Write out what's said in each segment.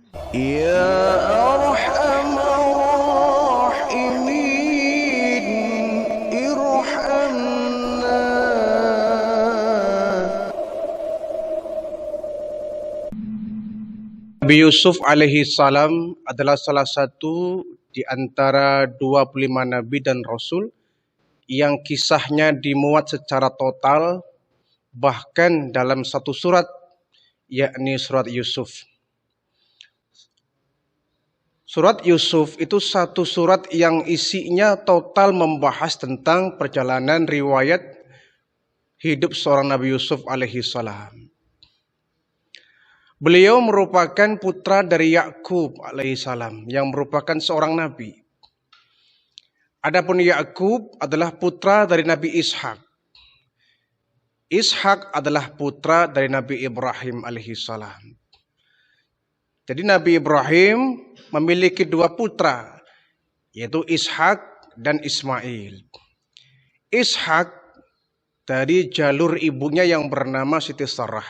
يا أرحم الراحمين ارحمنا. Nabi Yusuf alaihi salam adalah salah satu di antara 25 nabi dan rasul yang kisahnya dimuat secara total bahkan dalam satu surat, yakni surat Yusuf. Surat Yusuf itu satu surat yang isinya total membahas tentang perjalanan riwayat hidup seorang Nabi Yusuf alaihi salam. Beliau merupakan putra dari Yakub alaihissalam yang merupakan seorang nabi. Adapun Yakub adalah putra dari Nabi Ishak. Ishak adalah putra dari Nabi Ibrahim alaihissalam. Jadi Nabi Ibrahim memiliki dua putra, yaitu Ishak dan Ismail. Ishak dari jalur ibunya yang bernama Siti Sarah.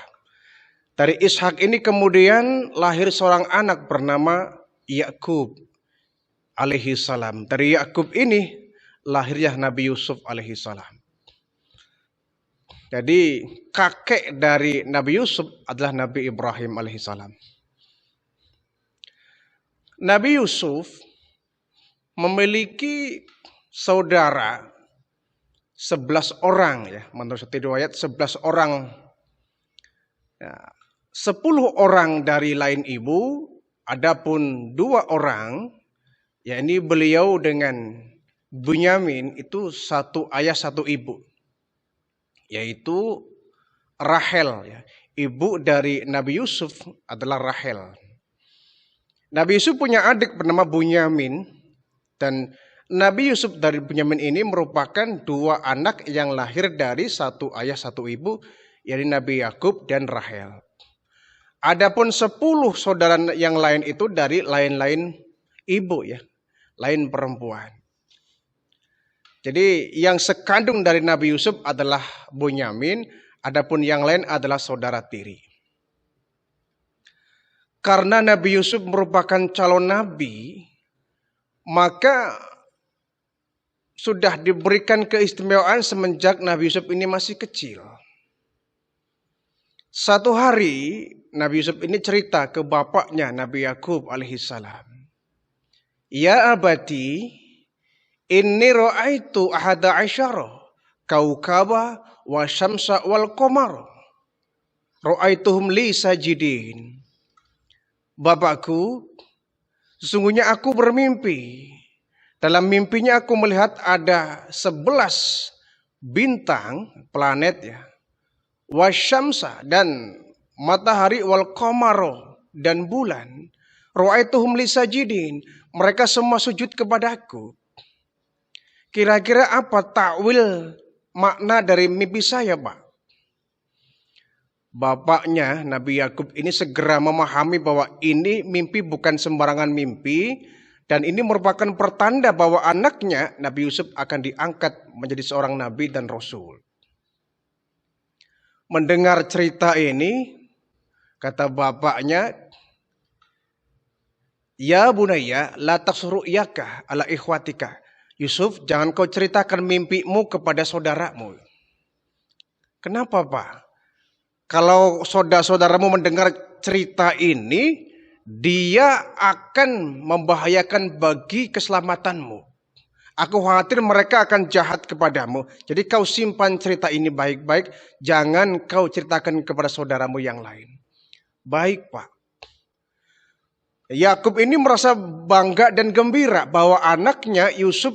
Dari Ishak ini kemudian lahir seorang anak bernama Yakub alaihi salam. Dari Yakub ini lahirnya Nabi Yusuf alaihi salam. Jadi kakek dari Nabi Yusuf adalah Nabi Ibrahim alaihi salam. Nabi Yusuf memiliki saudara 11 orang ya, menurut satu riwayat 11 orang. Ya, 10 orang dari lain ibu, adapun 2 orang, yakni beliau dengan Bunyamin itu satu ayah satu ibu, yaitu Rahel. Ya. Ibu dari Nabi Yusuf adalah Rahel. Nabi Yusuf punya adik bernama Bunyamin, dan Nabi Yusuf dari Bunyamin ini merupakan 2 anak yang lahir dari satu ayah satu ibu, yakni Nabi Yakub dan Rahel. Adapun 10 saudara yang lain itu dari lain-lain ibu ya, lain perempuan. Jadi yang sekandung dari Nabi Yusuf adalah Bunyamin, adapun yang lain adalah saudara tiri. Karena Nabi Yusuf merupakan calon nabi, maka sudah diberikan keistimewaan semenjak Nabi Yusuf ini masih kecil. Satu hari Nabi Yusuf ini cerita ke bapaknya Nabi Yakub alaihissalam. Ya abati, inni ra'aitu ahada asyara kaukaba wa syamsa wal qamar. Ra'aituhum li sajidin. Bapakku, sesungguhnya aku bermimpi. Dalam mimpinya aku melihat ada 11 bintang, planet ya. Wasyamsa dan matahari wal qamaro dan bulan. Ra'aituhum li sajidin. Mereka semua sujud kepadaku. Kira-kira apa takwil makna dari mimpi saya, Pak? Bapaknya Nabi Yakub ini segera memahami bahwa ini mimpi bukan sembarangan mimpi, dan ini merupakan pertanda bahwa anaknya Nabi Yusuf akan diangkat menjadi seorang nabi dan rasul. Mendengar cerita ini, kata bapaknya, ya bunayya la taqsur ru'yaka ala ikhwatika. Yusuf, jangan kau ceritakan mimpimu kepada saudaramu. Kenapa, Pak? Kalau saudara-saudaramu mendengar cerita ini, dia akan membahayakan bagi keselamatanmu. Aku khawatir mereka akan jahat kepadamu. Jadi kau simpan cerita ini baik-baik. Jangan kau ceritakan kepada saudaramu yang lain. Baik, Pak. Yakub ini merasa bangga dan gembira bahwa anaknya Yusuf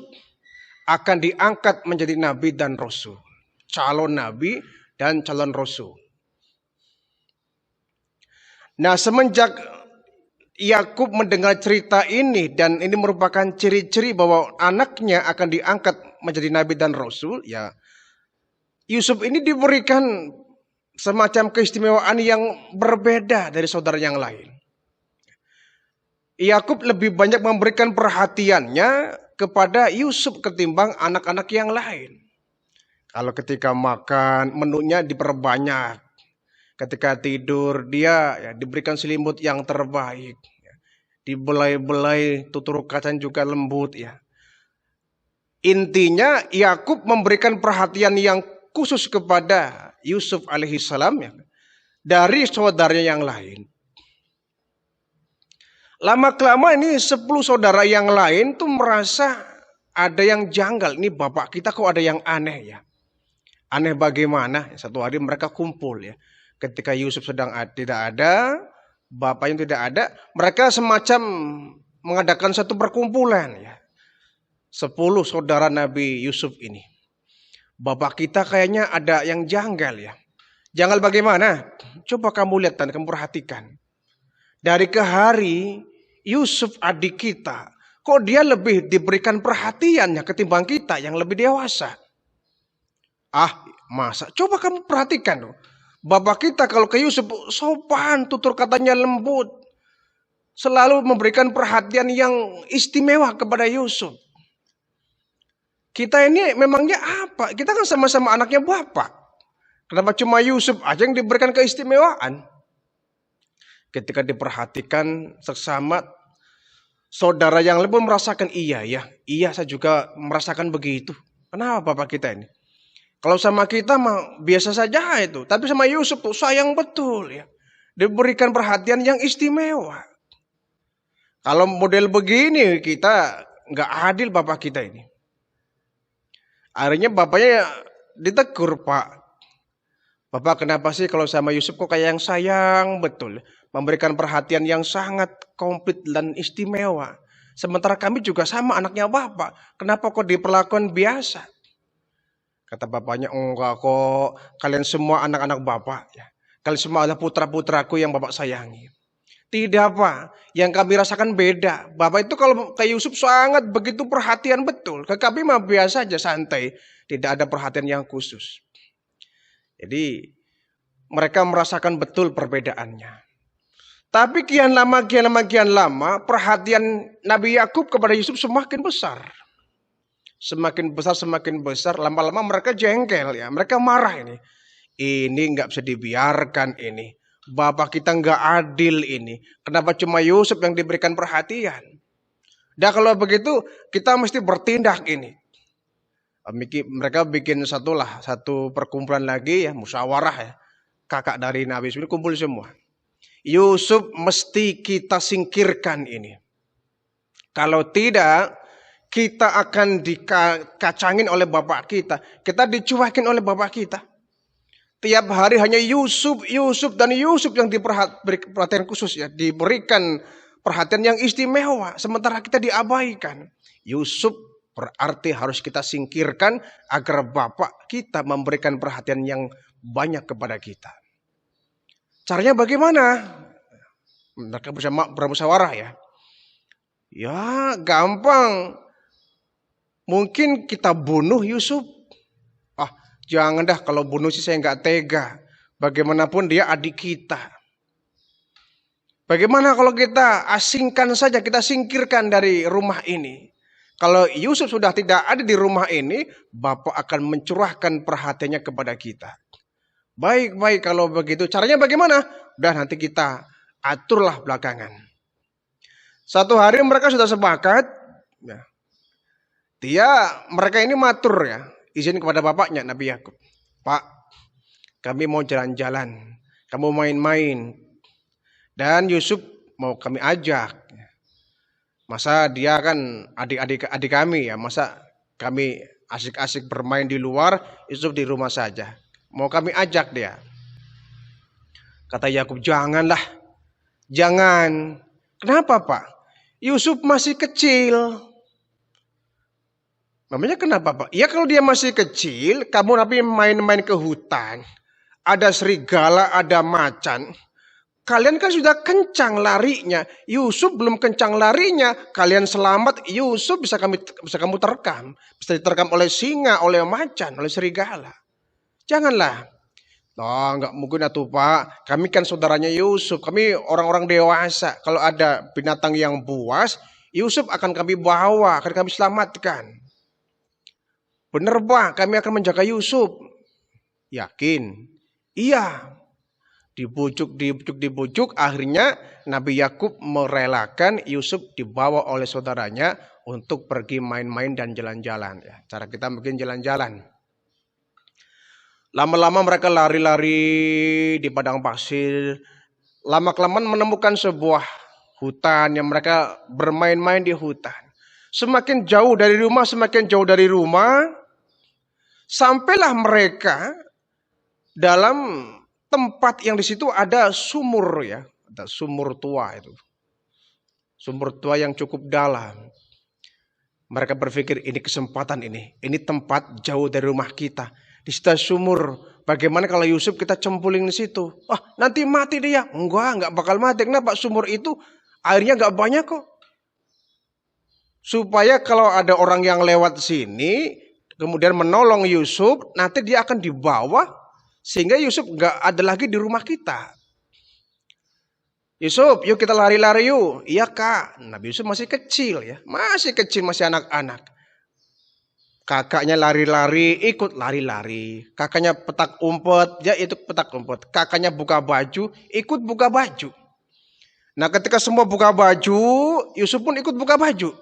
akan diangkat menjadi nabi dan rasul. Calon nabi dan calon rasul. Nah, semenjak Yakub mendengar cerita ini, dan ini merupakan ciri-ciri bahwa anaknya akan diangkat menjadi nabi dan rasul, ya Yusuf ini diberikan semacam keistimewaan yang berbeda dari saudara yang lain. Yakub lebih banyak memberikan perhatiannya kepada Yusuf ketimbang anak-anak yang lain. Kalau ketika makan, menunya diperbanyak. Ketika tidur, dia diberikan selimut yang terbaik. dibelai-belai, tutur kata juga lembut ya. Intinya Yakub memberikan perhatian yang khusus kepada Yusuf alaihissalam ya, dari saudaranya yang lain. Lama-kelamaan ini 10 saudara yang lain tuh merasa ada yang janggal. Ini bapak kita kok ada yang aneh ya. Aneh bagaimana? Satu hari mereka kumpul ya. Ketika Yusuf sedang tidak ada, bapaknya tidak ada, mereka semacam mengadakan satu perkumpulan ya. 10 saudara Nabi Yusuf ini. Bapak kita kayaknya ada yang janggal ya. Janggal bagaimana? Coba kamu lihat dan kamu perhatikan. Dari ke hari Yusuf adik kita, kok dia lebih diberikan perhatiannya ketimbang kita yang lebih dewasa. Masa? Coba kamu perhatikan loh. Bapak kita kalau ke Yusuf sopan, tutur katanya lembut. Selalu memberikan perhatian yang istimewa kepada Yusuf. Kita ini memangnya apa? Kita kan sama-sama anaknya bapak. Kenapa cuma Yusuf aja yang diberikan keistimewaan? Ketika diperhatikan seksama, saudara yang lain pun merasakan iya saya juga merasakan begitu. Kenapa bapak kita ini? Kalau sama kita mah biasa saja itu. Tapi sama Yusuf tuh sayang betul ya. Diberikan perhatian yang istimewa. Kalau model begini kita nggak adil bapak kita ini. Akhirnya bapaknya ditegur, Pak. Bapak kenapa sih kalau sama Yusuf kok kayak yang sayang betul. Memberikan perhatian yang sangat komplit dan istimewa. Sementara kami juga sama anaknya bapak. Kenapa kok diperlakukan biasa? Kata bapaknya, enggak kok. Kalian semua anak-anak bapak. Ya. Kalian semua adalah putra-putraku yang bapak sayangi. Tidak Pak. Yang kami rasakan beda. Bapak itu kalau ke Yusuf sangat begitu perhatian betul. Ke kami mah biasa aja santai. Tidak ada perhatian yang khusus. Jadi mereka merasakan betul perbedaannya. Tapi kian lama perhatian Nabi Yakub kepada Yusuf semakin besar. Semakin besar, lama-lama mereka jengkel ya. Mereka marah ini. Ini nggak bisa dibiarkan ini. Bapak kita nggak adil ini. Kenapa cuma Yusuf yang diberikan perhatian? Dan kalau begitu kita mesti bertindak ini. Mereka bikin satu perkumpulan lagi ya, musyawarah ya. Kakak dari Nabi Yusuf kumpul semua. Yusuf mesti kita singkirkan ini. Kalau tidak, kita akan dikacangin oleh bapak kita. Kita dicuekin oleh bapak kita. Tiap hari hanya Yusuf yang diberi perhatian khusus ya. Diberikan perhatian yang istimewa. Sementara kita diabaikan. Yusuf berarti harus kita singkirkan agar bapak kita memberikan perhatian yang banyak kepada kita. Caranya bagaimana? Mereka bermusyawarah ya. Ya gampang. Mungkin kita bunuh Yusuf. Jangan dah, kalau bunuh sih saya nggak tega. Bagaimanapun dia adik kita. Bagaimana kalau kita asingkan saja, kita singkirkan dari rumah ini. Kalau Yusuf sudah tidak ada di rumah ini, Bapak akan mencurahkan perhatiannya kepada kita. Baik kalau begitu. Caranya bagaimana? Udah nanti kita aturlah belakangan. Satu hari mereka sudah sepakat. Mereka ini matur ya. Izin kepada bapaknya Nabi Yakub. Pak, kami mau jalan-jalan. Kamu main-main. Dan Yusuf mau kami ajak. Masa dia kan adik kami ya. Masa kami asik-asik bermain di luar, Yusuf di rumah saja. Mau kami ajak dia. Kata Yakub, janganlah. Jangan. Kenapa Pak? Yusuf masih kecil. Namanya kenapa Pak? Ya kalau dia masih kecil, kamu tapi main-main ke hutan. Ada serigala, ada macan. Kalian kan sudah kencang larinya. Yusuf belum kencang larinya. Kalian selamat, Yusuf bisa kamu terkam. Bisa diterkam oleh singa, oleh macan, oleh serigala. Janganlah. Enggak mungkin atuh Pak. Kami kan saudaranya Yusuf. Kami orang-orang dewasa. Kalau ada binatang yang buas, Yusuf akan kami bawa, akan kami selamatkan. Benar Pak, kami akan menjaga Yusuf. Yakin? Iya. Dibujuk, akhirnya Nabi Yakub merelakan Yusuf dibawa oleh saudaranya untuk pergi main-main dan jalan-jalan. Ya, cara kita mungkin jalan-jalan. Lama-lama mereka lari-lari di padang pasir. Lama-kelamaan menemukan sebuah hutan yang mereka bermain-main di hutan. Semakin jauh dari rumah, sampailah mereka dalam tempat yang di situ ada sumur ya, ada sumur tua itu. Sumur tua yang cukup dalam. Mereka berpikir ini kesempatan ini tempat jauh dari rumah kita. Di situ sumur. Bagaimana kalau Yusuf kita cemplungin di situ? Nanti mati dia. Enggak bakal mati. Kenapa? Sumur itu airnya enggak banyak kok. Supaya kalau ada orang yang lewat sini, kemudian menolong Yusuf, nanti dia akan dibawa, sehingga Yusuf enggak ada lagi di rumah kita. Yusuf, yuk kita lari-lari yuk. Iya kak, Nabi Yusuf masih kecil ya. Masih anak-anak. Kakaknya lari-lari, ikut lari-lari. Kakaknya petak umpet, dia itu petak umpet. Kakaknya buka baju, ikut buka baju. Nah ketika semua buka baju, Yusuf pun ikut buka baju.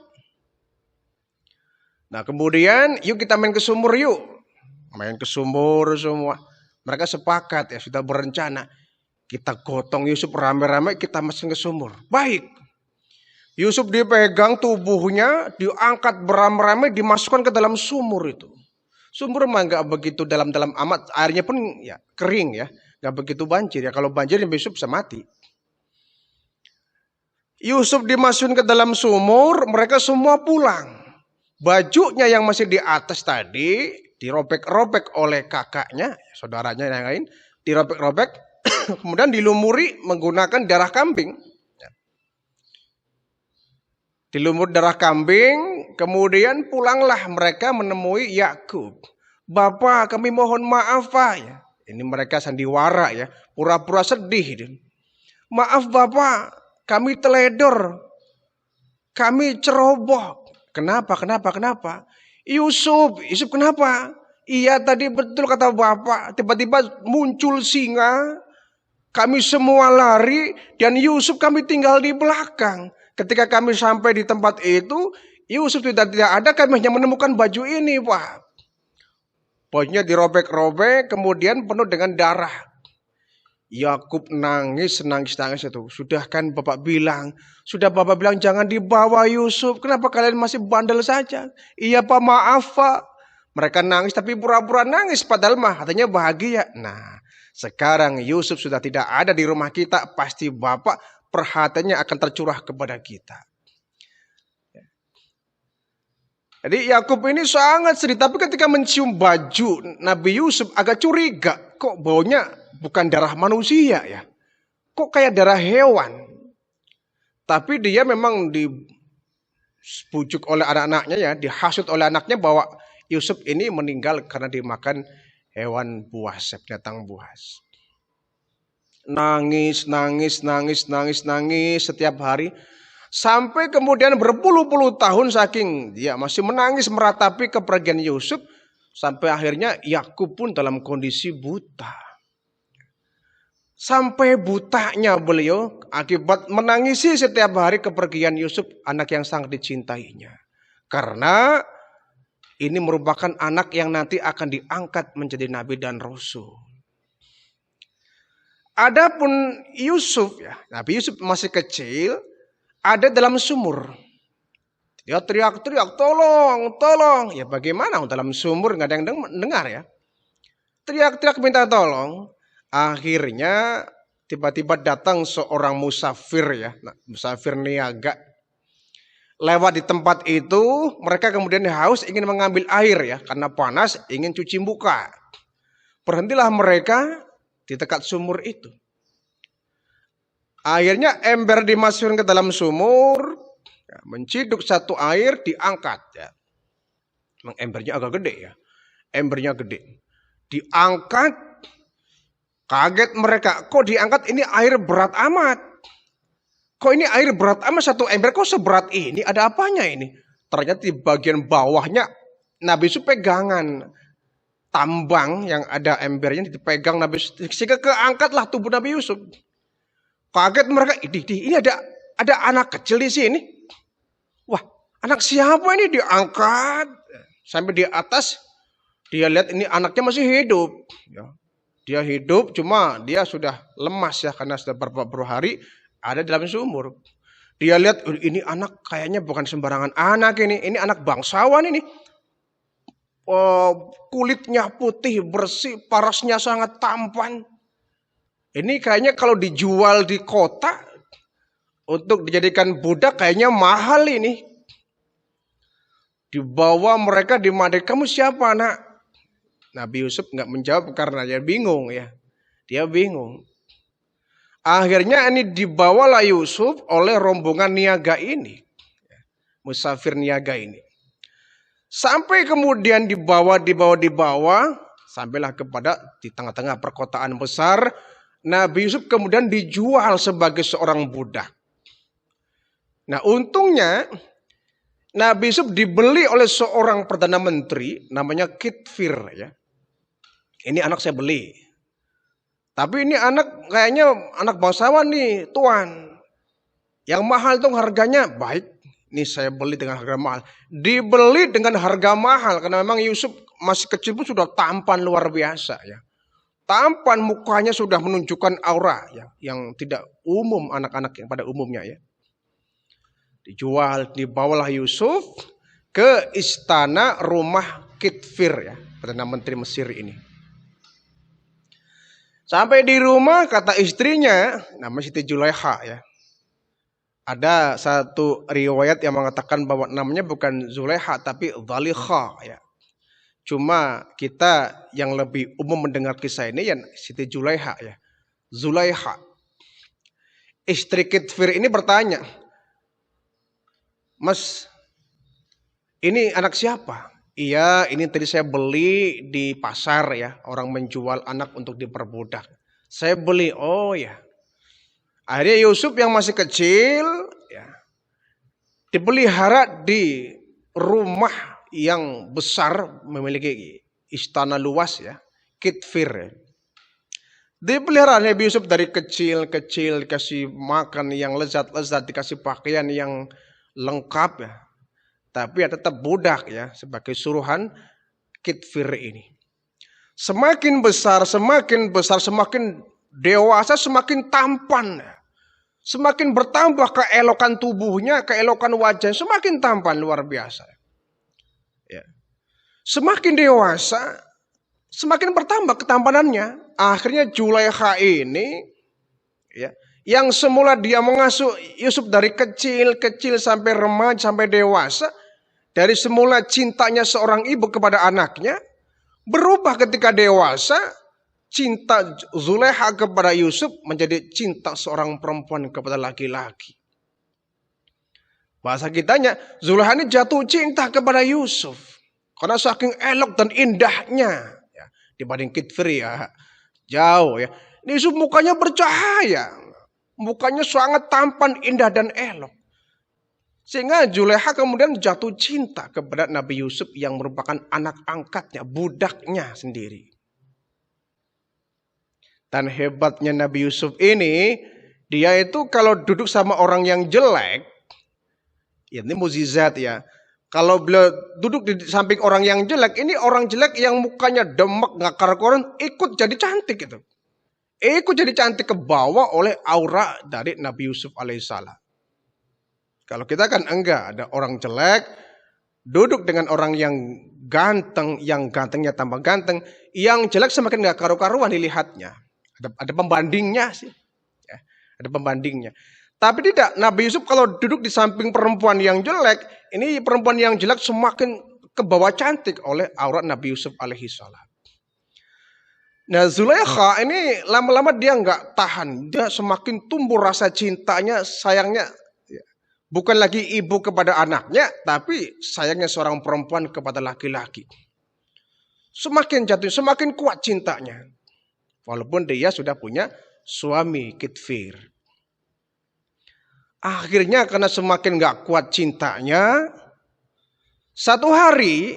Nah kemudian yuk kita main ke sumur yuk. Main ke sumur semua. Mereka sepakat ya, sudah berencana. Kita gotong Yusuf rame-rame, kita masukin ke sumur. Baik. Yusuf dipegang tubuhnya, diangkat beramai-ramai, dimasukkan ke dalam sumur itu. Sumur mah nggak begitu dalam-dalam amat, airnya pun ya kering ya, nggak begitu banjir ya. Kalau banjir Yusuf bisa mati. Yusuf dimasukin ke dalam sumur, mereka semua pulang. Bajunya yang masih di atas tadi dirobek-robek oleh kakaknya, saudaranya yang lain, dirobek-robek, kemudian dilumuri menggunakan darah kambing. Dilumur darah kambing, kemudian pulanglah mereka menemui Yakub. Bapak, kami mohon maaf Pak. Ya. Ini mereka sandiwara ya, pura-pura sedih. Maaf Bapak, kami teledor, kami ceroboh. Kenapa? Yusuf kenapa? Iya tadi betul kata Bapak, tiba-tiba muncul singa, kami semua lari dan Yusuf kami tinggal di belakang. Ketika kami sampai di tempat itu, Yusuf tidak ada, kami hanya menemukan baju ini, Pak. Bajunya dirobek-robek, kemudian penuh dengan darah. Yakub nangis itu. Sudah Bapak bilang jangan dibawa Yusuf. Kenapa kalian masih bandel saja? Iya Pak, maaf Pak. Mereka nangis tapi pura-pura nangis padahal hatinya bahagia. Nah, sekarang Yusuf sudah tidak ada di rumah kita, pasti Bapak perhatiannya akan tercurah kepada kita. Jadi Yakub ini sangat sedih, tapi ketika mencium baju Nabi Yusuf agak curiga, kok baunya bukan darah manusia ya, kok kayak darah hewan. Tapi dia memang dibujuk oleh anak-anaknya ya, dihasut oleh anaknya bahwa Yusuf ini meninggal karena dimakan hewan buas, binatang buas. Nangis setiap hari. Sampai kemudian berpuluh-puluh tahun saking dia masih menangis meratapi kepergian Yusuf. Sampai akhirnya Yakub pun dalam kondisi buta. Sampai butanya beliau akibat menangisi setiap hari kepergian Yusuf, anak yang sangat dicintainya. Karena ini merupakan anak yang nanti akan diangkat menjadi nabi dan rasul. Adapun Yusuf ya, Nabi Yusuf masih kecil, ada dalam sumur. Dia teriak-teriak, tolong. Ya bagaimana dalam sumur nggak ada yang dengar ya. Teriak-teriak minta tolong. Akhirnya tiba-tiba datang seorang musafir ya, musafir niaga. Lewat di tempat itu, mereka kemudian haus ingin mengambil air ya, karena panas ingin cuci muka. Berhentilah mereka di dekat sumur itu. Akhirnya ember dimasukkan ke dalam sumur, ya, menciduk satu air diangkat ya. Memang embernya agak gede ya. Embernya gede. Diangkat, kaget mereka. Kok diangkat ini air berat amat? Kok ini air berat amat satu ember? Kok seberat ini? Ada apanya ini? Ternyata di bagian bawahnya Nabi Yusuf pegangan. tambang yang ada embernya dipegang Nabi Yusuf. Sehingga keangkatlah tubuh Nabi Yusuf. Kaget mereka, ini ada anak kecil di sini. Wah, anak siapa ini diangkat sampai di atas. Dia lihat ini anaknya masih hidup. Ya. Dia hidup, cuma dia sudah lemas ya karena sudah beberapa hari ada dalam sumur. Dia lihat ini anak kayaknya bukan sembarangan anak ini. Ini anak bangsawan ini. Kulitnya putih bersih, parasnya sangat tampan. Ini kayaknya kalau dijual di kota untuk dijadikan budak kayaknya mahal ini. Dibawa mereka dimandai, kamu siapa nak? Nabi Yusuf nggak menjawab karena dia bingung ya. Dia bingung. Akhirnya ini dibawalah Yusuf oleh rombongan niaga ini. Musafir niaga ini. Sampai kemudian dibawa. Sampailah kepada di tengah-tengah perkotaan besar. Nabi Yusuf kemudian dijual sebagai seorang budak. Nah untungnya Nabi Yusuf dibeli oleh seorang perdana menteri namanya Kitfir ya. Ini anak saya beli. Tapi ini anak kayaknya anak bangsawan nih tuan. Yang mahal tuh harganya baik. Ini saya beli dengan harga mahal. Dibeli dengan harga mahal karena memang Yusuf masih kecil pun sudah tampan luar biasa ya. Tampan, mukanya sudah menunjukkan aura ya, yang tidak umum anak-anak yang pada umumnya ya. Dijual, dibawalah Yusuf ke istana rumah Kitfir ya, perdana menteri Mesir ini. Sampai di rumah kata istrinya, namanya Siti Zulaikha ya. Ada satu riwayat yang mengatakan bahwa namanya bukan Zulaikha tapi Zalikha ya. Cuma kita yang lebih umum mendengar kisah ini ya Siti Zulaikha ya. Zulaikha. Istri Kitfir ini bertanya, Mas, ini anak siapa? Iya, ini tadi saya beli di pasar ya. Orang menjual anak untuk diperbudak. Saya beli, oh ya. Akhirnya Yusuf yang masih kecil ya, dipelihara di rumah yang besar, memiliki istana luas ya. Kitfir. Dipelihara Nabi Yusuf dari kecil-kecil, dikasih makan yang lezat-lezat, dikasih pakaian yang lengkap ya. Tapi ya tetap budak ya sebagai suruhan Kitfir ini. Semakin besar, semakin dewasa, semakin tampan. Semakin bertambah keelokan tubuhnya, keelokan wajahnya, semakin tampan luar biasa. Ya. Semakin dewasa, semakin bertambah ketampanannya. Akhirnya Zulaikha ini ya, yang semula dia mengasuh Yusuf dari kecil sampai remaja sampai dewasa, dari semula cintanya seorang ibu kepada anaknya, berubah ketika dewasa, cinta Zulaikha kepada Yusuf menjadi cinta seorang perempuan kepada laki-laki. Bahasa kitanya, Zulaikha ini jatuh cinta kepada Yusuf karena saking elok dan indahnya ya, dibanding Kitfir ya, jauh ya. Yusuf mukanya bercahaya. Mukanya sangat tampan, indah dan elok. Sehingga Zulaikha kemudian jatuh cinta kepada Nabi Yusuf yang merupakan anak angkatnya, budaknya sendiri. Dan hebatnya Nabi Yusuf ini, dia itu kalau duduk sama orang yang jelek, ya ini mukjizat ya. Kalau beliau duduk di samping orang yang jelek, ini orang jelek yang mukanya demek, gak karu-karuan, ikut jadi cantik gitu. Ikut jadi cantik ke bawah oleh aura dari Nabi Yusuf alaihissalam. Kalau kita kan enggak, ada orang jelek, duduk dengan orang yang ganteng, yang gantengnya tambah ganteng, yang jelek semakin gak karu-karuan dilihatnya. Ada pembandingnya sih. Ya, ada pembandingnya. Tapi tidak, Nabi Yusuf kalau duduk di samping perempuan yang jelek, ini perempuan yang jelek semakin ke bawah cantik oleh aura Nabi Yusuf alaihissalam. Nah Zulaikha ini lama-lama dia nggak tahan, dia semakin tumbuh rasa cintanya, sayangnya bukan lagi ibu kepada anaknya, tapi sayangnya seorang perempuan kepada laki-laki. Semakin jatuh, semakin kuat cintanya, walaupun dia sudah punya suami Kitfir. Akhirnya karena semakin nggak kuat cintanya, satu hari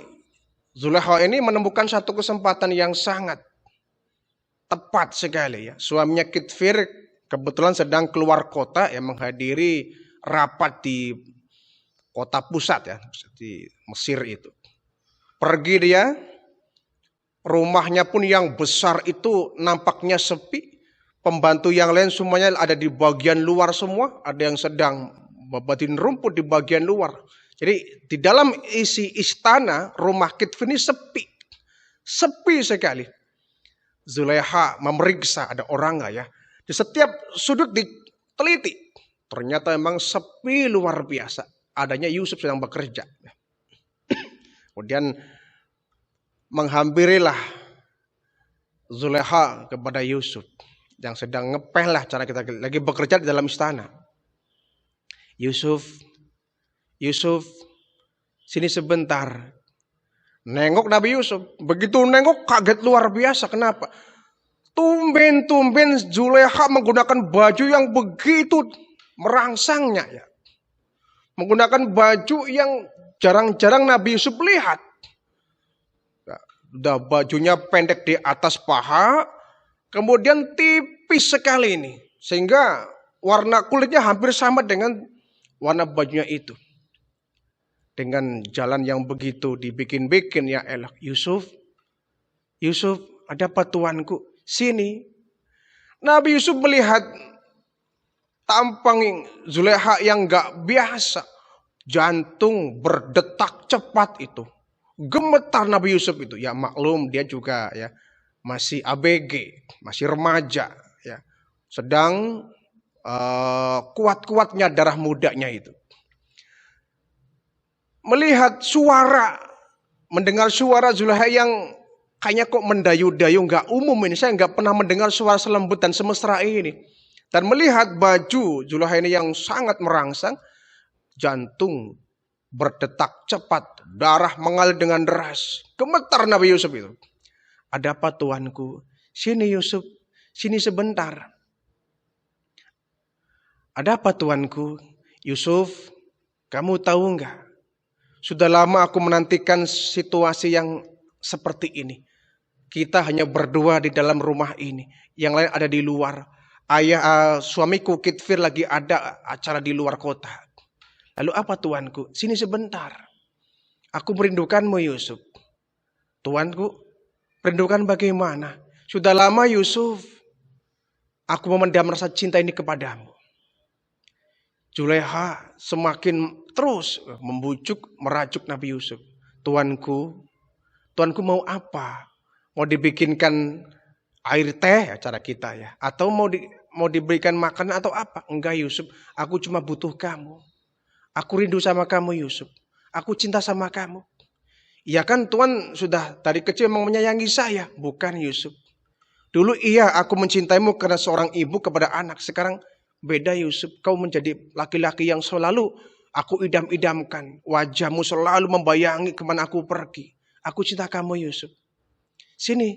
Zulaikha ini menemukan satu kesempatan yang sangat tepat sekali ya. Suaminya Kitfir kebetulan sedang keluar kota ya, menghadiri rapat di kota pusat ya, di Mesir itu. Pergi dia, rumahnya pun yang besar itu nampaknya sepi. Pembantu yang lain semuanya ada di bagian luar semua, ada yang sedang membatin rumput di bagian luar. Jadi di dalam isi istana rumah Kitfir ini sepi sekali. Zulaikha memeriksa ada orang nggak ya. Di setiap sudut diteliti, ternyata memang sepi luar biasa. Adanya Yusuf sedang bekerja. Kemudian menghampirilah Zulaikha kepada Yusuf yang sedang ngepel lah, cara kita lagi bekerja di dalam istana. Yusuf, sini sebentar. Nengok Nabi Yusuf. Begitu nengok kaget luar biasa. Kenapa? Tumben Zulaikha menggunakan baju yang begitu merangsangnya ya. Menggunakan baju yang jarang-jarang Nabi Yusuf lihat. Udah bajunya pendek di atas paha. Kemudian tipis sekali ini. Sehingga warna kulitnya hampir sama dengan warna bajunya itu. Dengan jalan yang begitu dibikin-bikin ya elah. Yusuf, ada apa tuanku? Sini. Nabi Yusuf melihat tampang Zulaikha yang gak biasa. Jantung berdetak cepat itu. Gemetar Nabi Yusuf itu. Ya maklum dia juga ya masih ABG, masih remaja ya. Sedang kuat-kuatnya darah mudanya itu. Melihat mendengar suara Zulaikha yang kayaknya kok mendayu-dayu, nggak umum ini. Saya nggak pernah mendengar suara selembut dan semesra ini. Dan melihat baju Zulaikha ini yang sangat merangsang, jantung berdetak cepat, darah mengalir dengan deras. Gemetar Nabi Yusuf itu. Ada apa tuanku? Sini Yusuf, sini sebentar. Ada apa tuanku? Yusuf, kamu tahu nggak? Sudah lama aku menantikan situasi yang seperti ini. Kita hanya berdua di dalam rumah ini. Yang lain ada di luar. Suamiku Kitfir lagi ada acara di luar kota. Lalu apa tuanku? Sini sebentar. Aku merindukanmu Yusuf. Tuanku, merindukan bagaimana? Sudah lama Yusuf. Aku memendam rasa cinta ini kepadamu. Zulaikha semakin terus merajuk Nabi Yusuf. Tuanku mau apa? Mau dibikinkan air teh ya cara kita ya? Atau mau diberikan makanan atau apa? Enggak Yusuf, aku cuma butuh kamu. Aku rindu sama kamu Yusuf. Aku cinta sama kamu. Ya kan Tuhan sudah dari kecil memang menyayangi saya. Bukan Yusuf. Dulu iya aku mencintaimu karena seorang ibu kepada anak. Sekarang beda Yusuf, kau menjadi laki-laki yang selalu aku idam-idamkan. Wajahmu selalu membayangi kemana aku pergi. Aku cinta kamu Yusuf. Sini,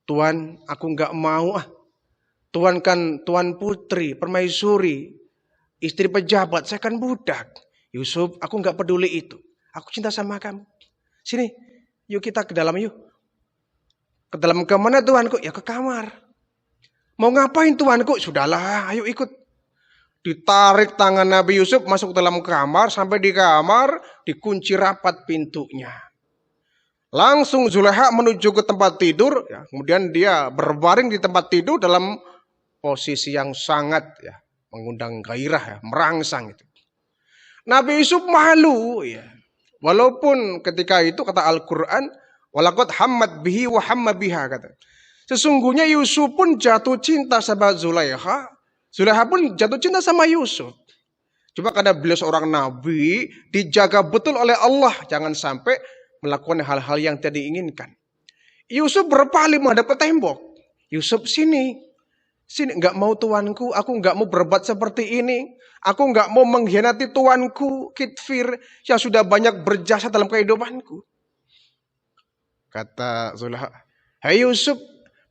Tuan, aku nggak mau Tuan kan Tuan putri, permaisuri, istri pejabat, saya kan budak. Yusuf, aku nggak peduli itu. Aku cinta sama kamu. Sini, yuk kita ke dalam yuk. Ke dalam kemana tuanku? Ya ke kamar. Mau ngapain tuanku? Sudahlah, ayo ikut. Ditarik tangan Nabi Yusuf masuk dalam kamar. Sampai di kamar dikunci rapat pintunya. Langsung Zulaikha menuju ke tempat tidur. Ya, kemudian dia berbaring di tempat tidur dalam posisi yang sangat ya, mengundang gairah ya, merangsang itu. Nabi Yusuf malu ya. Walaupun ketika itu kata Al-Quran, walaqad hammat bihi wa hamma biha kata. Sesungguhnya Yusuf pun jatuh cinta sama Zulaikha. Zulaikha pun jatuh cinta sama Yusuf. Cuma karena beliau seorang nabi, dijaga betul oleh Allah. Jangan sampai melakukan hal-hal yang tidak diinginkan. Yusuf berpaling menghadap ke tembok. Yusuf sini. Sini, nggak mau tuanku. Aku nggak mau berbuat seperti ini. Aku nggak mau mengkhianati tuanku Kitfir yang sudah banyak berjasa dalam kehidupanku. Kata Zulaikha, hai Yusuf,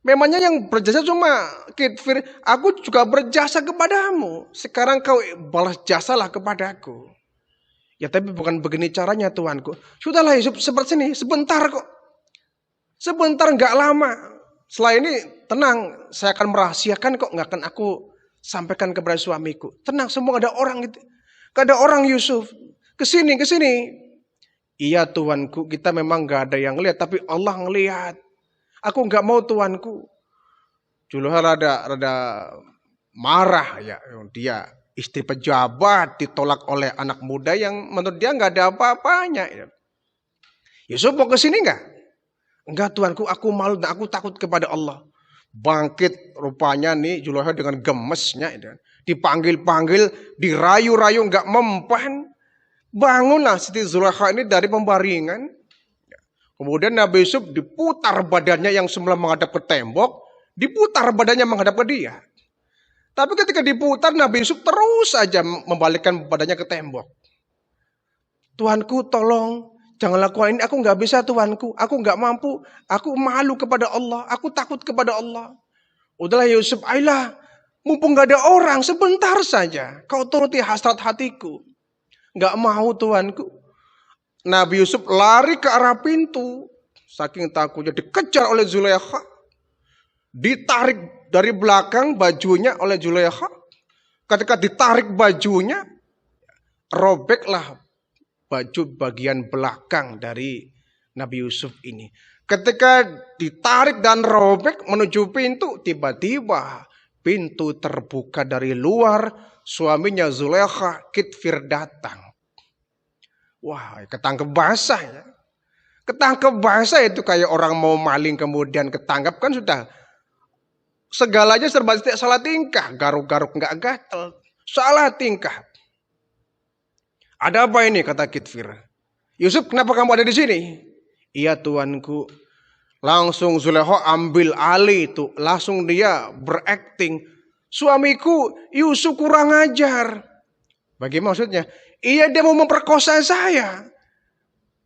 memangnya yang berjasa cuma Kitfir, aku juga berjasa kepadamu. Sekarang kau balas jasalah kepadaku. Ya tapi bukan begini caranya tuanku. Sudahlah Yusuf, seperti ini, sebentar kok. Sebentar, nggak lama. Setelah ini tenang, saya akan merahasiakan kok, nggak akan aku sampaikan kepada suamiku. Tenang, semua ada orang gitu. Gak ada orang Yusuf. Kesini, kesini. Iya tuanku, kita memang nggak ada yang lihat, tapi Allah ngelihat. Aku nggak mau tuanku. Zulaikha rada marah ya, dia istri pejabat ditolak oleh anak muda yang menurut dia nggak ada apa-apanya. Yusuf mau ke sini nggak? Enggak tuanku, aku malu dan aku takut kepada Allah. Bangkit rupanya nih Zulaikha dengan gemesnya, dipanggil-panggil, dirayu-rayu nggak mempan. Bangunlah Siti Zulaikha ini dari pembaringan. Kemudian Nabi Yusuf diputar badannya yang semula menghadap ke tembok, diputar badannya menghadap ke dia. Tapi ketika diputar, Nabi Yusuf terus saja membalikkan badannya ke tembok. Tuanku tolong, jangan lakukan ini, aku nggak bisa tuanku, aku nggak mampu, aku malu kepada Allah, aku takut kepada Allah. Udahlah Yusuf, ayolah, mumpung nggak ada orang, sebentar saja, kau turuti hasrat hatiku. Nggak mau tuanku. Nabi Yusuf lari ke arah pintu, saking takutnya dikejar oleh Zulaikha. Ditarik dari belakang bajunya oleh Zulaikha. Ketika ditarik bajunya, robeklah baju bagian belakang dari Nabi Yusuf ini. Ketika ditarik dan robek menuju pintu, tiba-tiba pintu terbuka dari luar. Suaminya Zulaikha, Kitfir, datang. Wah, ketangkep basah ya. Ketangkep basah itu kayak orang mau maling kemudian ketangkap kan sudah. Segalanya serba salah tingkah. Garuk-garuk nggak gatel. Salah tingkah. Ada apa ini kata Kitfir. Yusuf, kenapa kamu ada di sini? Iya tuanku. Langsung Zulaikha ambil alih itu. Langsung dia berakting. Suamiku Yusuf kurang ajar. Bagaimana maksudnya? Iya, dia mau memperkosa saya.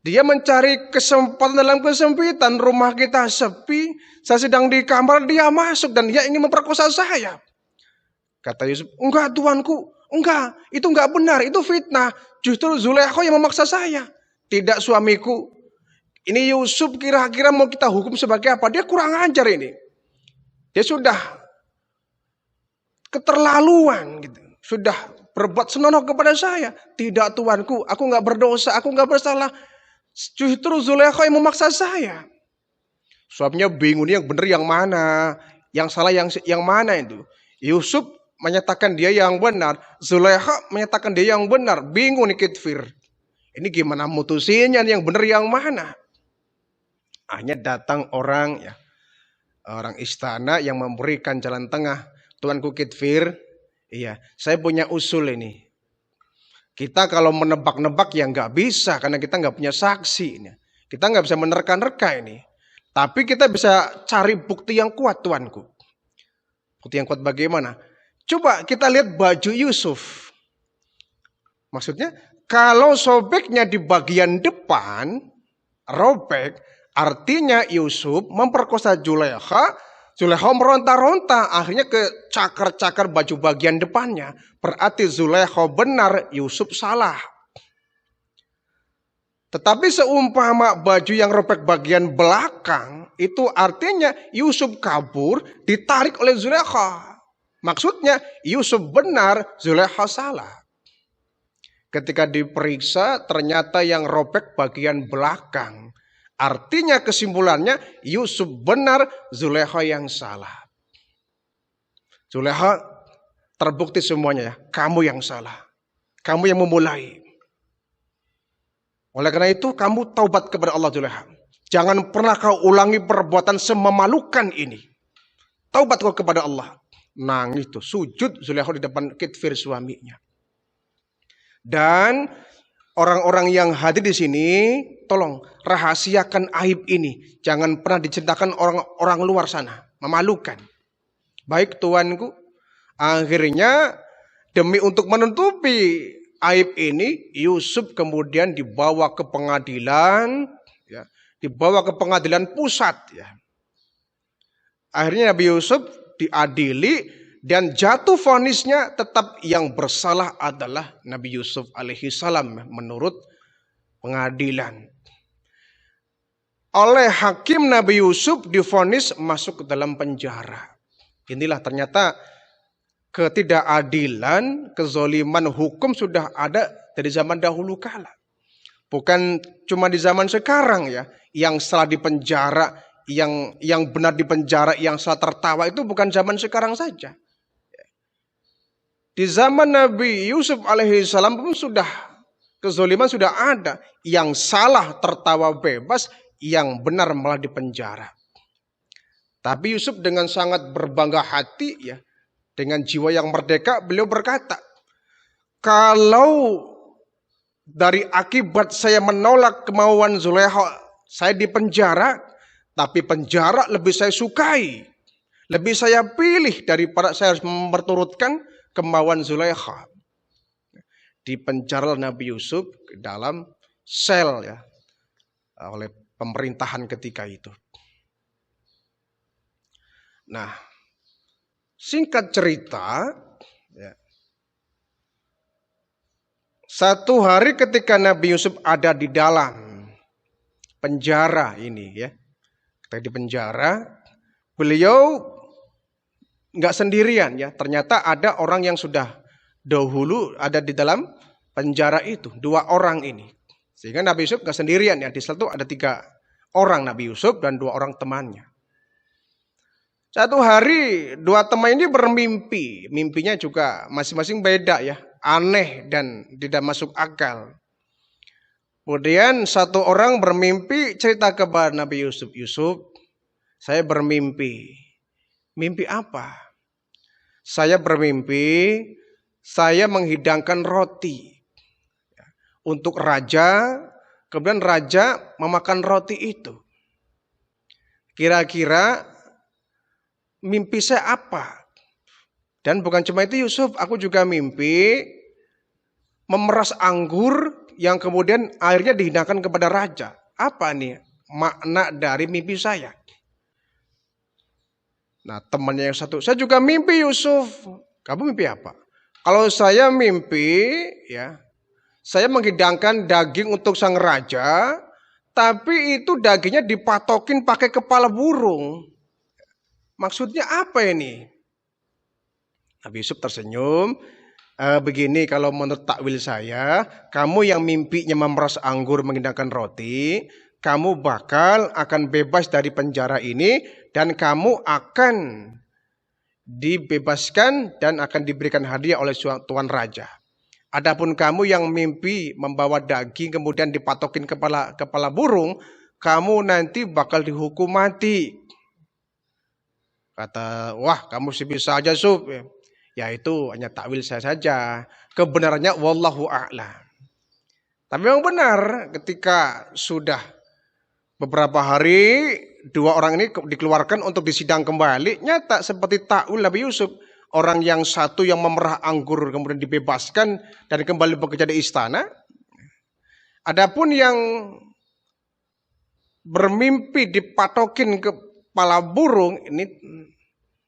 Dia mencari kesempatan dalam kesempitan. Rumah kita sepi. Saya sedang di kamar, dia masuk dan dia ingin memperkosa saya. Kata Yusuf, enggak tuanku. Enggak, itu enggak benar. Itu fitnah. Justru Zulaikha yang memaksa saya. Tidak suamiku. Ini Yusuf kira-kira mau kita hukum sebagai apa? Dia kurang ajar ini. Dia sudah keterlaluan gitu. Sudah berbuat senonoh kepada saya. Tidak tuanku, aku nggak berdosa, aku nggak bersalah. Justru Zulaikha yang memaksa saya. Suaminya bingung, ini yang benar yang mana, yang salah yang mana itu. Yusuf menyatakan dia yang benar, Zulaikha menyatakan dia yang benar. Bingung nih Kitfir. Ini gimana mutusinnya, yang benar yang mana? Hanya datang orang ya, orang istana yang memberikan jalan tengah. Tuanku Kitfir, iya, saya punya usul ini. Kita kalau menebak-nebak ya nggak bisa karena kita nggak punya saksi. Kita nggak bisa menerka-nerka ini. Tapi kita bisa cari bukti yang kuat tuanku. Bukti yang kuat bagaimana? Coba kita lihat baju Yusuf. Maksudnya kalau sobeknya di bagian depan, robek, artinya Yusuf memperkosa Zulaikha. Zulaikha meronta-ronta, akhirnya ke cakar-cakar baju bagian depannya. Berarti Zulaikha benar, Yusuf salah. Tetapi seumpama baju yang robek bagian belakang, itu artinya Yusuf kabur, ditarik oleh Zulaikha. Maksudnya Yusuf benar, Zulaikha salah. Ketika diperiksa, ternyata yang robek bagian belakang. Artinya kesimpulannya Yusuf benar, Zulaikha yang salah. Zulaikha terbukti semuanya ya, kamu yang salah. Kamu yang memulai. Oleh karena itu kamu taubat kepada Allah Zulaikha. Jangan pernah kau ulangi perbuatan sememalukan ini. Taubat kau kepada Allah. Nangis itu, sujud Zulaikha di depan Kitfir suaminya. Dan orang-orang yang hadir di sini, tolong rahasiakan aib ini. Jangan pernah diceritakan orang-orang luar sana. Memalukan. Baik tuanku. Akhirnya demi untuk menutupi aib ini, Yusuf kemudian dibawa ke pengadilan. Ya, dibawa ke pengadilan pusat. Ya. Akhirnya Nabi Yusuf diadili dan jatuh vonisnya tetap yang bersalah adalah Nabi Yusuf alaihi salam menurut pengadilan. Oleh hakim Nabi Yusuf divonis masuk ke dalam penjara. Inilah ternyata ketidakadilan, kezoliman hukum sudah ada dari zaman dahulu kala. Bukan cuma di zaman sekarang ya, yang salah di penjara, yang benar di penjara, yang salah tertawa itu bukan zaman sekarang saja. Di zaman Nabi Yusuf alaihi salam pun sudah kezoliman sudah ada, yang salah tertawa bebas, yang benar malah di penjara. Tapi Yusuf dengan sangat berbangga hati ya, dengan jiwa yang merdeka, beliau berkata, kalau dari akibat saya menolak kemauan Zulaikha, saya di penjara, tapi penjara lebih saya sukai, lebih saya pilih daripada saya harus memperturutkan kemauan Zulaikha. Di penjara Nabi Yusuf dalam sel ya, oleh pemerintahan ketika itu. Nah, singkat cerita, ya, satu hari ketika Nabi Yusuf ada di dalam penjara ini ya, ketika di penjara, beliau nggak sendirian ya. Ternyata ada orang yang sudah dahulu ada di dalam penjara itu, 2 orang ini. Sehingga Nabi Yusuf nggak sendirian ya. Di situ ada 3 orang Nabi Yusuf dan 2 orang temannya. Satu hari 2 teman ini bermimpi, mimpinya juga masing-masing beda ya. Aneh dan tidak masuk akal. Kemudian satu orang bermimpi cerita kepada Nabi Yusuf. Yusuf, saya bermimpi. Mimpi apa? Saya bermimpi, saya menghidangkan roti untuk raja. Kemudian raja memakan roti itu. Kira-kira mimpi saya apa? Dan bukan cuma itu Yusuf, aku juga mimpi memeras anggur yang kemudian airnya dihidangkan kepada raja. Apa nih makna dari mimpi saya? Nah temannya yang satu, saya juga mimpi Yusuf. Kamu mimpi apa? Kalau saya mimpi ya, saya menghidangkan daging untuk sang raja, tapi itu dagingnya dipatokin pakai kepala burung. Maksudnya apa ini? Nabi Yusuf tersenyum. Begini kalau menurut takwil saya, kamu yang mimpinya memeras anggur menghidangkan roti, kamu akan bebas dari penjara ini dan kamu akan dibebaskan dan akan diberikan hadiah oleh tuan raja. Adapun kamu yang mimpi membawa daging kemudian dipatokin kepala burung, kamu nanti bakal dihukum mati. Kata, wah kamu sih bisa aja Sub. Ya itu hanya takwil saya saja. Kebenarannya wallahu a'lam. Tapi memang benar ketika sudah beberapa hari 2 orang ini dikeluarkan untuk disidang kembali. Nyata seperti takwil Nabi Yusuf. Orang yang satu yang memerah anggur kemudian dibebaskan dan kembali bekerja di istana. Adapun yang bermimpi dipatokin kepala burung, ini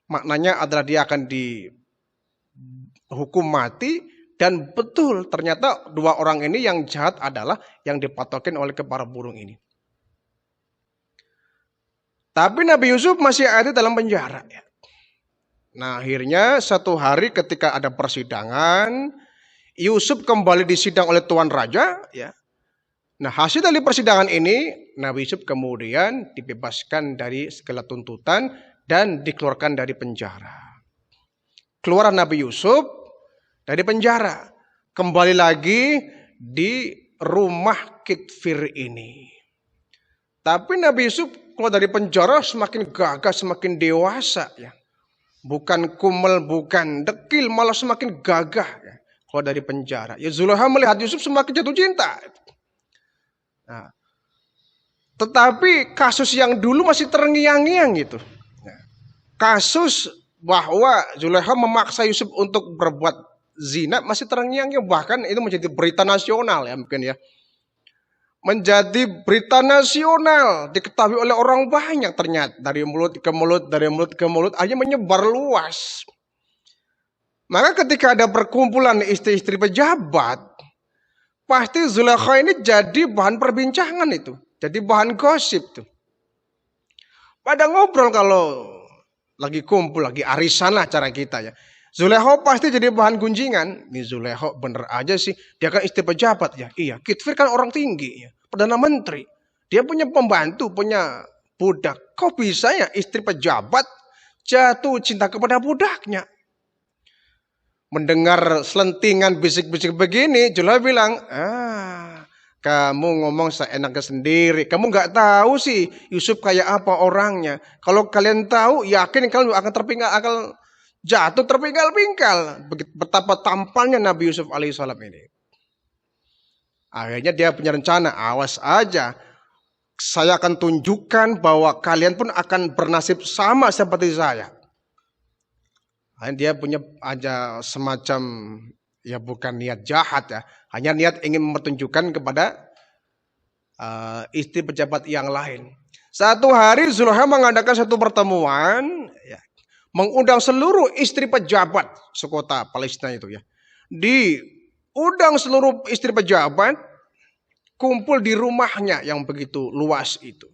maknanya adalah dia akan dihukum mati. Dan betul ternyata 2 orang ini yang jahat adalah yang dipatokin oleh kepala burung ini. Tapi Nabi Yusuf masih ada dalam penjara. Nah akhirnya satu hari ketika ada persidangan, Yusuf kembali disidang oleh tuan raja. Ya. Nah hasil dari persidangan ini, Nabi Yusuf kemudian dibebaskan dari segala tuntutan dan dikeluarkan dari penjara. Keluar Nabi Yusuf dari penjara, kembali lagi di rumah Kitfir ini. Tapi Nabi Yusuf keluar dari penjara semakin gagah, semakin dewasa ya. Bukan kumel, bukan dekil, malah semakin gagah ya. Keluar dari penjara. Ya Zulaikha melihat Yusuf semakin jatuh cinta. Nah, tetapi kasus yang dulu masih terngiang-ngiang gitu. Nah, kasus bahwa Zulaikha memaksa Yusuf untuk berbuat zina masih terngiang-ngiang. Bahkan itu menjadi berita nasional ya mungkin ya. Menjadi berita nasional, diketahui oleh orang banyak ternyata. Dari mulut ke mulut, dari mulut ke mulut, akhirnya menyebar luas. Maka ketika ada perkumpulan istri-istri pejabat, pasti Zulaikha ini jadi bahan perbincangan itu. Jadi bahan gosip tuh. Pada ngobrol kalau lagi kumpul, lagi arisan lah cara kita ya. Zulaikha pasti jadi bahan gunjingan. Ini Zulaikha bener aja sih. Dia kan istri pejabat ya. Iya, Kitfir kan orang tinggi ya. Perdana Menteri. Dia punya pembantu, punya budak. Kok bisa ya istri pejabat jatuh cinta kepada budaknya? Mendengar selentingan bisik-bisik begini, Zulaikha bilang, kamu ngomong seenaknya sendiri. Kamu nggak tahu sih Yusuf kayak apa orangnya. Kalau kalian tahu, yakin kalian akan terpinggal, akan jatuh terpinggal-pinggal. Betapa tampalnya Nabi Yusuf alaihissalam ini. Akhirnya dia punya rencana, awas aja. Saya akan tunjukkan bahwa kalian pun akan bernasib sama seperti saya. Dia punya aja semacam, ya bukan niat jahat ya. Hanya niat ingin mempertunjukkan kepada istri pejabat yang lain. Satu hari Zulaikha mengadakan satu pertemuan. Ya, mengundang seluruh istri pejabat sekota Palestina itu ya. Diundang seluruh istri pejabat. Kumpul di rumahnya yang begitu luas itu.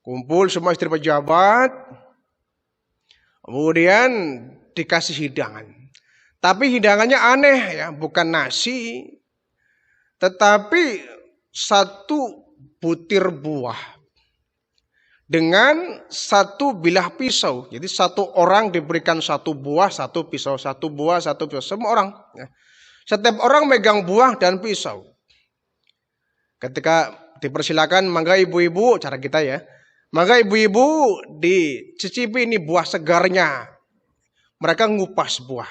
Kumpul semua istri pejabat. Kemudian dikasih hidangan. Tapi hidangannya aneh ya, bukan nasi. Tetapi satu butir buah. Dengan satu bilah pisau. Jadi satu orang diberikan satu buah, satu pisau. Satu buah, satu pisau. Semua orang. Ya. Setiap orang megang buah dan pisau. Ketika dipersilakan, mangga ibu-ibu, cara kita ya. Maka ibu-ibu dicicipi ini buah segarnya. Mereka ngupas buah.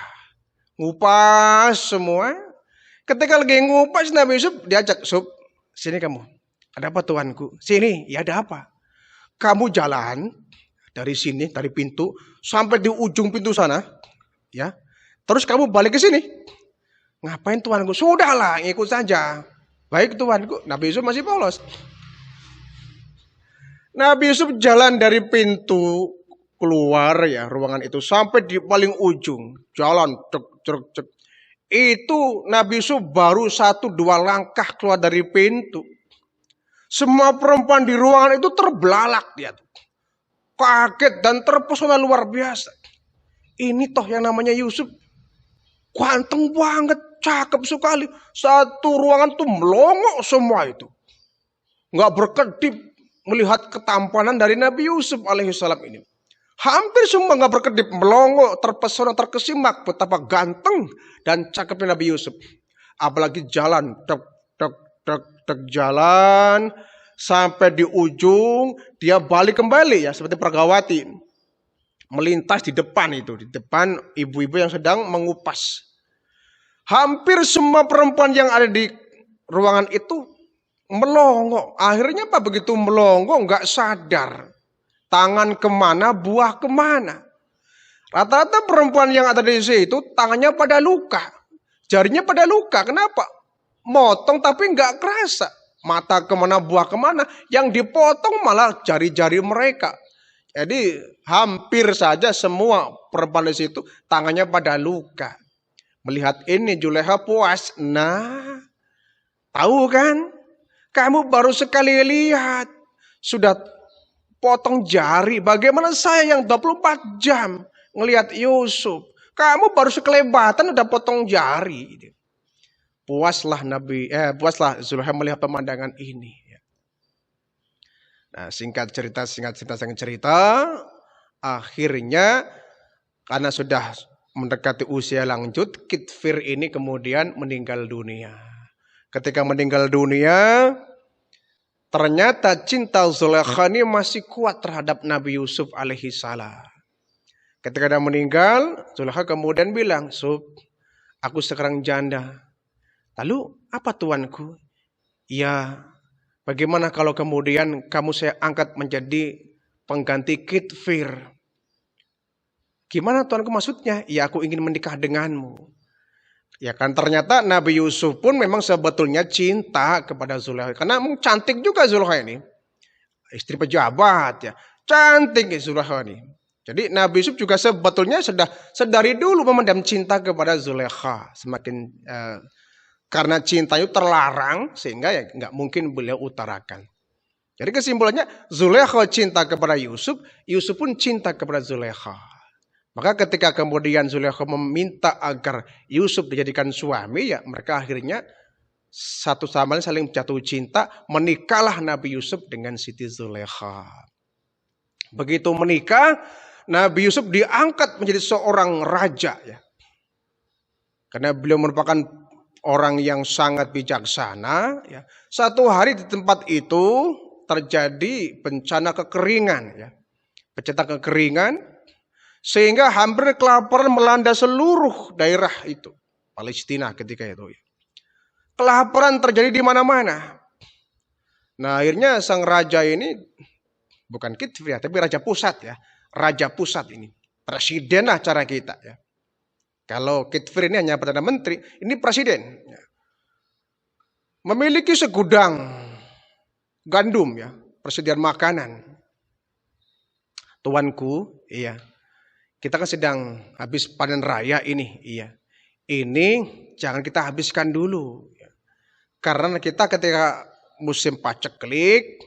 Ngupas semua. Ketika lagi ngupas Nabi Yusuf diajak, Sub, sini kamu. Ada apa tuanku? Sini, ya ada apa? Kamu jalan dari sini, dari pintu, sampai di ujung pintu sana. Ya. Terus kamu balik ke sini. Ngapain tuanku? Sudahlah, ikut saja. Baik tuanku. Nabi Yusuf masih polos. Nabi Yusuf jalan dari pintu keluar ya ruangan itu sampai di paling ujung. Jalan cek. Itu Nabi Yusuf baru 1-2 langkah keluar dari pintu. Semua perempuan di ruangan itu terbelalak dia. Kaget dan terpesona luar biasa. Ini toh yang namanya Yusuf. Ganteng banget, cakep sekali. Satu ruangan tuh melongo semua itu. Nggak berkedip melihat ketampanan dari Nabi Yusuf alaihissalam ini. Hampir semua nggak berkedip, melongo, terpesona, terkesimak betapa ganteng dan cakepnya Nabi Yusuf. Apalagi jalan, tek jalan sampai di ujung, dia balik kembali ya seperti Pergawati. Melintas di depan itu, di depan ibu-ibu yang sedang mengupas. Hampir semua perempuan yang ada di ruangan itu melongo. Akhirnya apa begitu melongo nggak sadar. Tangan kemana, buah kemana. Rata-rata perempuan yang ada di situ tangannya pada luka. Jarinya pada luka. Kenapa? Motong tapi nggak kerasa. Mata kemana, buah kemana. Yang dipotong malah jari-jari mereka. Jadi hampir saja semua perempuan di situ tangannya pada luka. Melihat ini Zulaikha puas. Nah, tahu kan? Kamu baru sekali lihat. Sudah potong jari. Bagaimana saya yang 24 jam ngelihat Yusuf. Kamu baru sekelebatan udah potong jari. Puaslah Zulaikha melihat pemandangan ini. Nah, singkat cerita. Akhirnya karena sudah mendekati usia lanjut, Kitfir ini kemudian meninggal dunia. Ketika meninggal dunia, ternyata cinta Zulaikha ini masih kuat terhadap Nabi Yusuf alaihissalam. Ketika dia meninggal, Zulaikha kemudian bilang, Sub, aku sekarang janda. Lalu apa tuanku? Ya, bagaimana kalau kemudian kamu saya angkat menjadi pengganti Kitfir? Gimana tuanku maksudnya? Ya aku ingin menikah denganmu. Ya kan ternyata Nabi Yusuf pun memang sebetulnya cinta kepada Zulaikha. Karena cantik juga Zulaikha ini. Istri pejabat ya. Cantik Zulaikha ini. Jadi Nabi Yusuf juga sebetulnya sudah sedari dulu memendam cinta kepada Zulaikha. Karena cinta itu terlarang sehingga ya nggak mungkin beliau utarakan. Jadi kesimpulannya Zulaikha cinta kepada Yusuf, Yusuf pun cinta kepada Zulaikha. Maka ketika kemudian Zulaikha meminta agar Yusuf dijadikan suami, ya mereka akhirnya satu sama lain saling jatuh cinta, menikahlah Nabi Yusuf dengan Siti Zulaikha. Begitu menikah, Nabi Yusuf diangkat menjadi seorang raja, ya. Karena beliau merupakan orang yang sangat bijaksana, ya. Satu hari di tempat itu terjadi bencana kekeringan, ya. Bencana kekeringan sehingga hampir kelaparan melanda seluruh daerah itu, Palestina ketika itu, ya. Kelaparan terjadi di mana-mana. Nah, akhirnya sang raja ini bukan Kitfir, ya, tapi raja pusat, ya. Raja pusat ini, presiden lah cara kita, ya. Kalau Kitfir ini hanya perdana menteri, ini presiden, ya. Memiliki segudang gandum, ya, persediaan makanan. Tuanku, iya, kita kan sedang habis panen raya ini, iya. Ini jangan kita habiskan dulu, ya. Karena kita ketika musim paceklik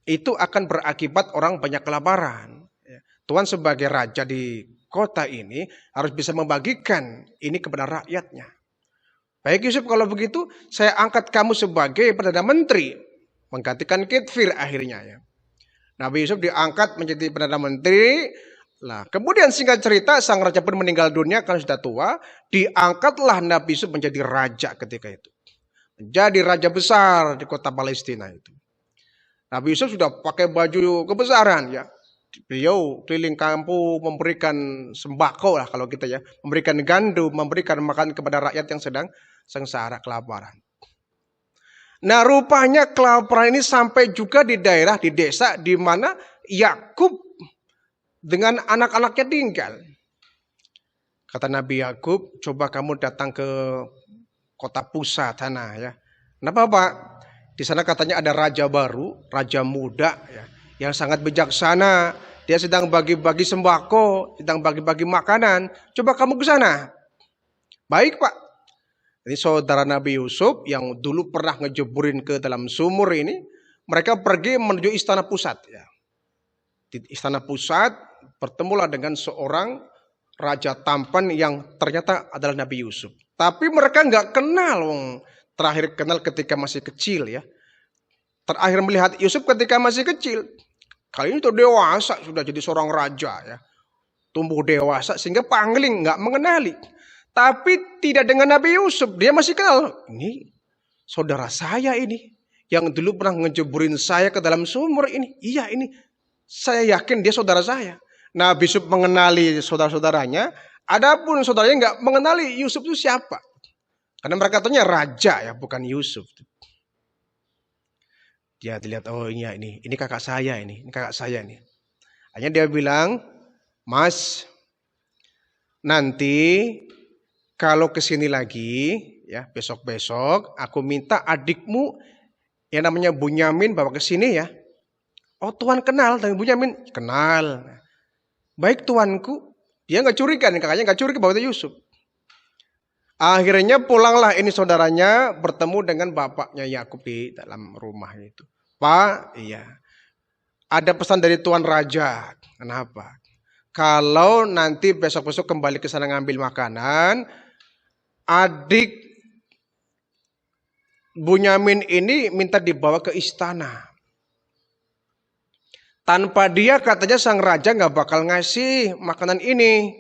itu akan berakibat orang banyak kelaparan. Tuhan sebagai raja di kota ini harus bisa membagikan ini kepada rakyatnya. Baik Yusuf, kalau begitu saya angkat kamu sebagai perdana menteri, menggantikan Kitfir akhirnya, ya. Nabi Yusuf diangkat menjadi perdana menteri. Nah, kemudian singkat cerita sang raja pun meninggal dunia karena sudah tua. Diangkatlah Nabi Yusuf menjadi raja ketika itu, menjadi raja besar di kota Palestina itu. Nabi Yusuf sudah pakai baju kebesaran, ya. Beliau keliling kampung memberikan sembako lah kalau kita, ya, memberikan gandum, memberikan makan kepada rakyat yang sedang sengsara kelaparan. Nah, rupanya kelaparan ini sampai juga di daerah, di desa di mana Yakub dengan anak-anaknya tinggal. Kata Nabi Yakub, coba kamu datang ke kota pusat sana, ya. Kenapa, Pak? Di sana katanya ada raja baru, raja muda, ya, yang sangat bijaksana. Dia sedang bagi-bagi sembako, sedang bagi-bagi makanan. Coba kamu ke sana. Baik, Pak. Ini saudara Nabi Yusuf yang dulu pernah ngejeburin ke dalam sumur ini, mereka pergi menuju istana pusat, ya. Di istana pusat bertemulah dengan seorang raja tampan yang ternyata adalah Nabi Yusuf. Tapi mereka nggak kenal, terakhir kenal ketika masih kecil, ya. Terakhir melihat Yusuf ketika masih kecil. Kali ini tuh dewasa, sudah jadi seorang raja, ya. Tumbuh dewasa sehingga pangling, nggak mengenali. Tapi tidak dengan Nabi Yusuf, dia masih kenal. Ini saudara saya ini, yang dulu pernah ngejeburin saya ke dalam sumur ini. Iya, ini saya yakin dia saudara saya. Nabi Yusuf mengenali saudara-saudaranya, adapun saudaranya nggak mengenali Yusuf itu siapa. Karena mereka katanya raja, ya, bukan Yusuf. Dia dilihat, oh ini kakak saya ini kakak saya ini. Hanya dia bilang, Mas, nanti kalau kesini lagi, ya, besok-besok aku minta adikmu yang namanya Bunyamin bawa ke sini, ya. Oh, Tuan kenal dengan Bunyamin? Kenal. Baik tuanku, dia nggak curiga, kakaknya nggak curiga bahwa itu Yusuf. Akhirnya pulanglah ini saudaranya bertemu dengan bapaknya Yakub di dalam rumah itu. Pak, iya, ada pesan dari Tuan Raja. Kenapa? Kalau nanti besok-besok kembali ke sana ngambil makanan, adik Bunyamin ini minta dibawa ke istana. Tanpa dia katanya sang raja nggak bakal ngasih makanan ini.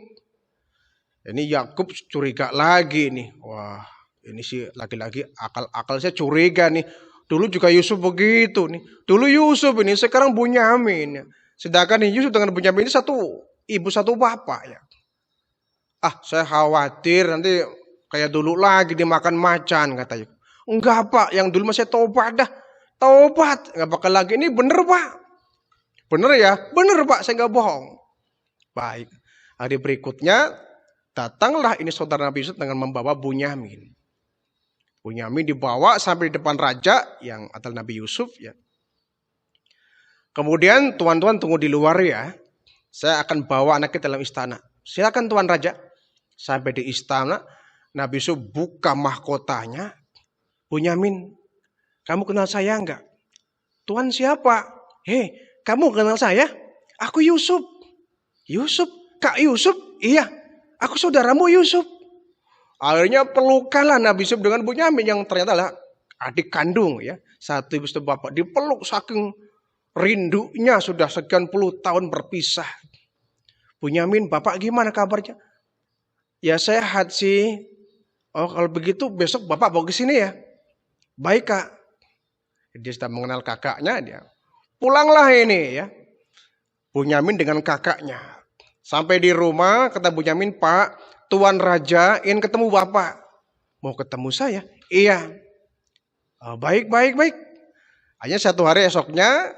Ini Yakub curiga lagi nih. Wah, ini sih lagi-lagi akal saya curiga nih. Dulu juga Yusuf begitu nih. Dulu Yusuf ini, sekarang Bunyamin. Sedangkan nih Yusuf dengan Bunyamin ini satu ibu satu bapak, ya. Ah, saya khawatir nanti kayak dulu lagi dimakan macan, kata Yakub. Enggak, Pak, yang dulu masih tobat dah. Tobat, nggak bakal lagi. Ini bener, Pak. Bener ya? Bener, Pak, saya nggak bohong. Baik. Hari berikutnya datanglah ini saudara Nabi Yusuf dengan membawa Bunyamin. Bunyamin dibawa sampai di depan raja yang adalah Nabi Yusuf, ya. Kemudian tuan-tuan tunggu di luar, ya. Saya akan bawa anak kita dalam istana. Silakan Tuan Raja. Sampai di istana, Nabi Yusuf buka mahkotanya. Bunyamin, kamu kenal saya enggak? Tuan siapa? Hei, kamu kenal saya? Aku Yusuf. Yusuf? Kak Yusuf? Iya, aku saudaramu Yusuf. Akhirnya pelukanlah Nabi Yusuf dengan Bunyamin yang ternyata adalah adik kandung ya. Satu ibu satu bapak. Dipeluk saking rindunya sudah sekian puluh tahun berpisah. Bunyamin, bapak gimana kabarnya? Ya sehat sih. Oh kalau begitu besok bapak bawa ke sini ya. Baik kak. Dia sudah mengenal kakaknya dia. Pulanglah ini ya. Bunyamin dengan kakaknya. Sampai di rumah kata Bunyamin, Pak, Tuan Raja ingin ketemu bapak. Mau ketemu saya? Iya. Oh, baik. Hanya satu hari esoknya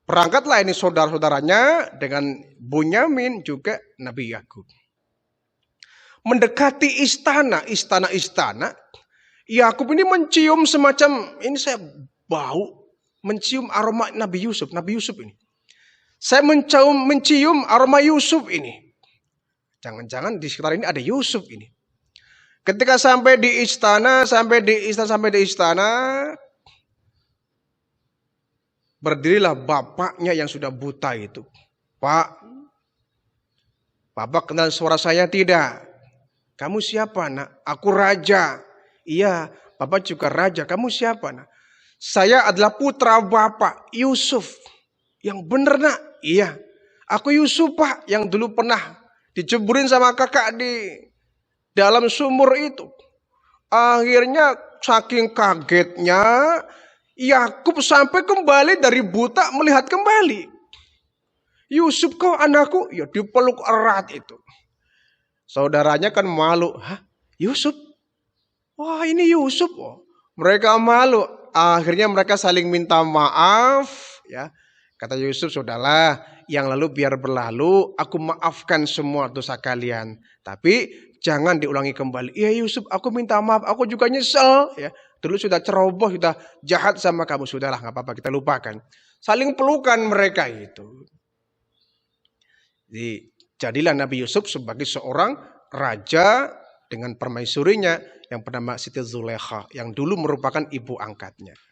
berangkatlah ini saudara-saudaranya dengan Bunyamin juga Nabi Yakub. Mendekati istana. Yakub ini mencium semacam, ini saya mencium aroma Nabi Yusuf ini. Saya mencium aroma Yusuf ini. Jangan-jangan di sekitar ini ada Yusuf ini. Ketika sampai di istana, berdirilah bapaknya yang sudah buta itu. Pak, Bapak kenal suara saya tidak? Kamu siapa nak? Aku raja. Iya, Bapak juga raja. Kamu siapa nak? Saya adalah putra Bapak, Yusuf. Yang benar nak? Iya. Aku Yusuf Pak, yang dulu pernah diceburin sama kakak di dalam sumur itu. Akhirnya saking kagetnya Yakub sampai kembali dari buta melihat kembali. Yusuf kau anakku? Ya dipeluk erat itu. Saudaranya kan malu. Hah? Yusuf? Wah ini Yusuf. Oh. Mereka malu. Akhirnya mereka saling minta maaf. Ya. Kata Yusuf, sudahlah yang lalu biar berlalu. Aku maafkan semua dosa kalian. Tapi jangan diulangi kembali. Iya Yusuf, aku minta maaf. Aku juga nyesel. Ya. Dulu sudah ceroboh, sudah jahat sama kamu. Sudahlah, gak apa-apa, kita lupakan. Saling pelukan mereka itu. Jadi, jadilah Nabi Yusuf sebagai seorang raja dengan permaisurinya yang bernama Siti Zulekha. Yang dulu merupakan ibu angkatnya.